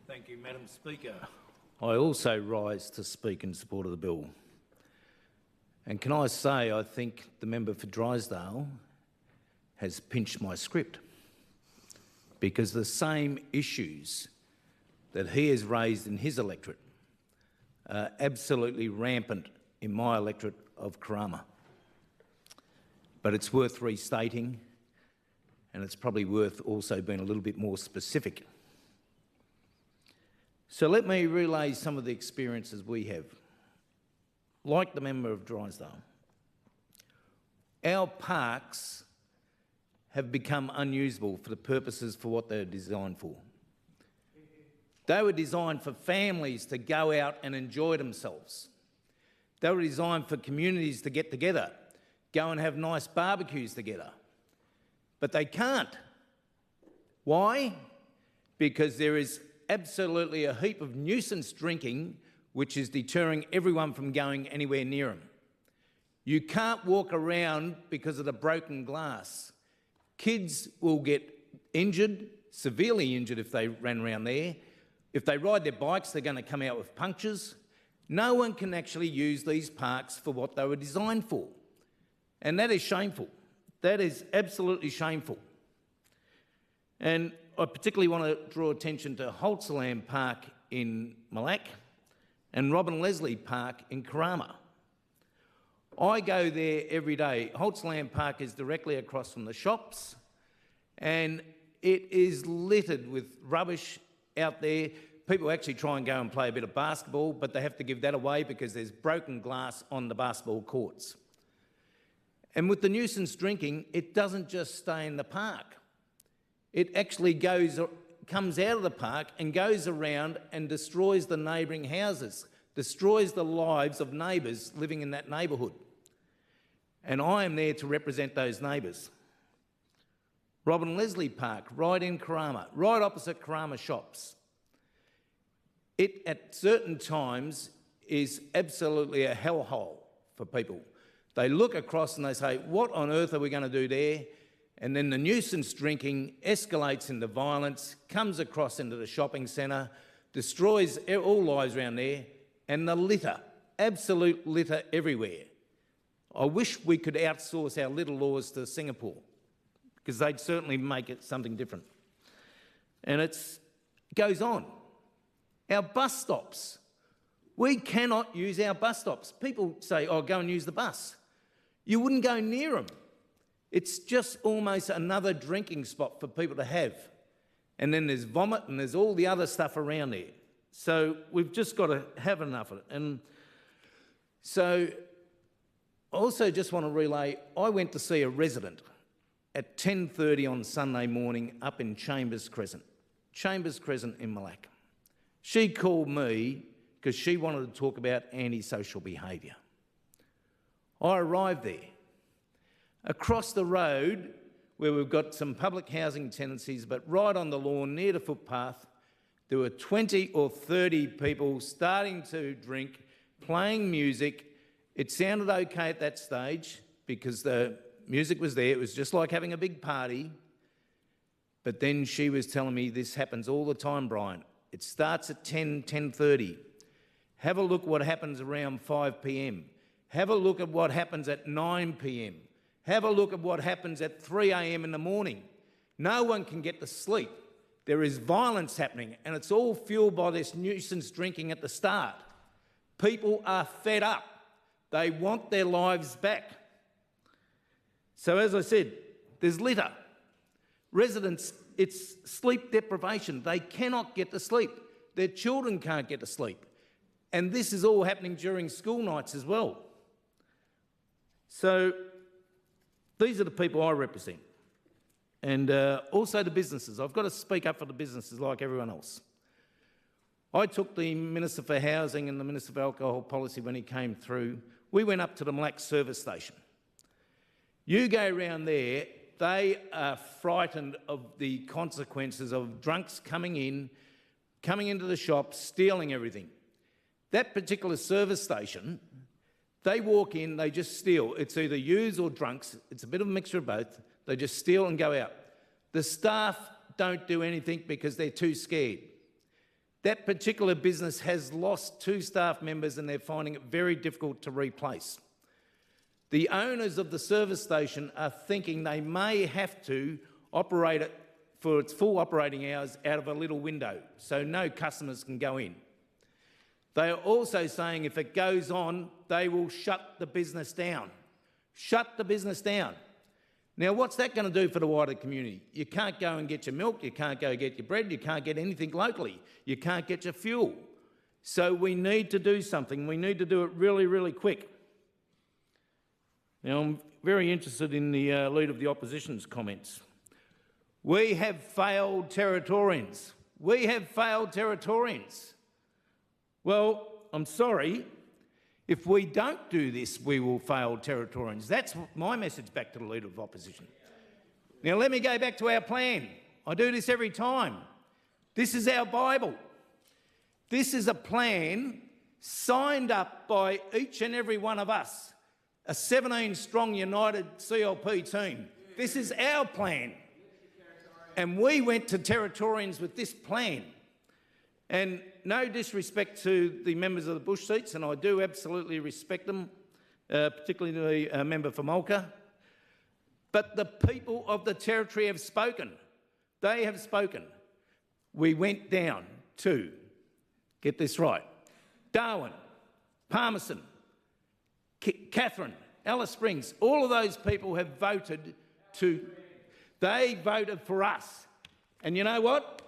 Thank you, Madam Speaker. I also rise to speak in support of the bill. And can I say, I think the member for Drysdale has pinched my script, because the same issues that he has raised in his electorate are absolutely rampant in my electorate of Karama. But it's worth restating, and it's probably worth also being a little bit more specific. So let me relay some of the experiences we have. Like the member of Drysdale, our parks have become unusable for the purposes for what they're designed for. They were designed for families to go out and enjoy themselves. They were designed for communities to get together, go and have nice barbecues together. But they can't. Why? Because there is absolutely a heap of nuisance drinking which is deterring everyone from going anywhere near them. You can't walk around because of the broken glass. Kids will get injured, severely injured if they ran around there. If they ride their bikes, they're going to come out with punctures. No one can actually use these parks for what they were designed for. And that is shameful. That is absolutely shameful. And I particularly want to draw attention to Holtsalam Park in Malak and Robin Leslie Park in Karama. I go there every day. Holtsalam Park is directly across from the shops, and it is littered with rubbish out there. People actually try and go and play a bit of basketball, but they have to give that away because there's broken glass on the basketball courts. And with the nuisance drinking, it doesn't just stay in the park. It actually comes out of the park and goes around and destroys the neighbouring houses, destroys the lives of neighbours living in that neighbourhood. And I am there to represent those neighbours. Robin Leslie Park, right in Karama, right opposite Karama shops. It, at certain times, is absolutely a hellhole for people. They look across and they say, what on earth are we going to do there? And then the nuisance drinking escalates into violence, comes across into the shopping centre, destroys all lives around there, and the litter, absolute litter everywhere. I wish we could outsource our little laws to Singapore, because they'd certainly make it something different. And it goes on. Our bus stops. We cannot use our bus stops. People say, oh, go and use the bus. You wouldn't go near them. It's just almost another drinking spot for people to have. And then there's vomit and there's all the other stuff around there. So we've just got to have enough of it. And so I also just want to relay, I went to see a resident at 10:30 on Sunday morning up in Chambers Crescent in Malak. She called me because she wanted to talk about antisocial behaviour. I arrived there. Across the road, where we've got some public housing tenancies, but right on the lawn near the footpath, there were 20 or 30 people starting to drink, playing music. It sounded okay at that stage because the music was there. It was just like having a big party. But then she was telling me this happens all the time, Brian. It starts at 10:30. Have a look what happens around 5 p.m. Have a look at what happens at 9 p.m. Have a look at what happens at 3 a.m. in the morning. No one can get to sleep. There is violence happening, and it's all fueled by this nuisance drinking at the start. People are fed up. They want their lives back. So as I said, there's litter. Residents, it's sleep deprivation. They cannot get to sleep. Their children can't get to sleep. And this is all happening during school nights as well. So these are the people I represent. And also the businesses. I've got to speak up for the businesses like everyone else. I took the Minister for Housing and the Minister for Alcohol Policy when he came through. We went up to the Malak service station. You go around there, they are frightened of the consequences of drunks coming into the shop, stealing everything. That particular service station, they walk in, they just steal. It's either yous or drunks. It's a bit of a mixture of both. They just steal and go out. The staff don't do anything because they're too scared. That particular business has lost 2 staff members and they're finding it very difficult to replace. The owners of the service station are thinking they may have to operate it for its full operating hours out of a little window, so no customers can go in. They are also saying if it goes on, they will shut the business down. Shut the business down. Now, what's that going to do for the wider community? You can't go and get your milk, you can't go get your bread, you can't get anything locally, you can't get your fuel. So we need to do something. We need to do it really, really quick. Now, I'm very interested in the Leader of the Opposition's comments. We have failed Territorians. We have failed Territorians. Well, I'm sorry. If we don't do this, we will fail Territorians. That's my message back to the Leader of Opposition. Now, let me go back to our plan. I do this every time. This is our Bible. This is a plan signed up by each and every one of us, a 17-strong united CLP team. This is our plan. And we went to Territorians with this plan. And no disrespect to the members of the bush seats, and I do absolutely respect them, particularly the member for Mulca. But the people of the Territory have spoken. They have spoken. We went down to, get this right, Darwin, Palmerston, Catherine, Alice Springs. All of those people have voted to, they voted for us. And you know what?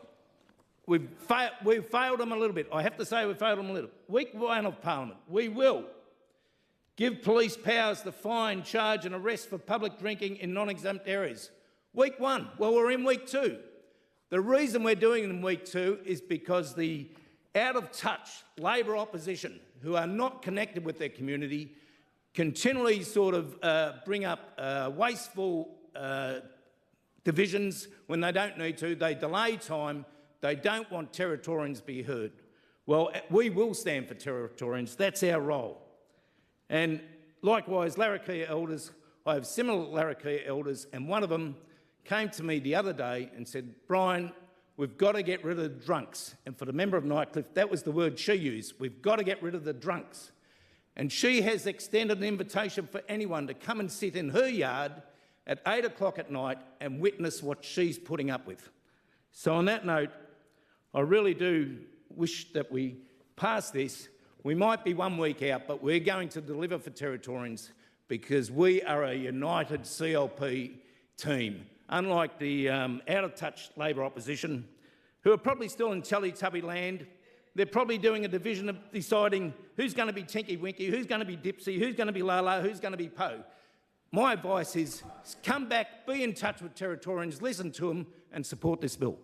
We've failed them a little bit. I have to say we've failed them a little. Week 1 of Parliament, we will give police powers to fine, charge and arrest for public drinking in non-exempt areas. Week 1, well, we're in week 2. The reason we're doing it in week 2 is because the out-of-touch Labor opposition, who are not connected with their community, continually sort of bring up wasteful divisions when they don't need to. They delay time. They don't want Territorians to be heard. Well, we will stand for Territorians. That's our role. And likewise, Larrakia elders, I have similar Larrakia elders, and one of them came to me the other day and said, Brian, we've got to get rid of the drunks. And for the member of Nightcliff, that was the word she used. We've got to get rid of the drunks. And she has extended an invitation for anyone to come and sit in her yard at 8 o'clock at night and witness what she's putting up with. So on that note, I really do wish that we pass this. We might be 1 week out, but we're going to deliver for Territorians because we are a united CLP team, unlike the out-of-touch Labor opposition, who are probably still in Teletubby land. They're probably doing a division of deciding who's going to be Tinky Winky, who's going to be Dipsy, who's going to be Lala, who's going to be Poe. My advice is come back, be in touch with Territorians, listen to them and support this bill.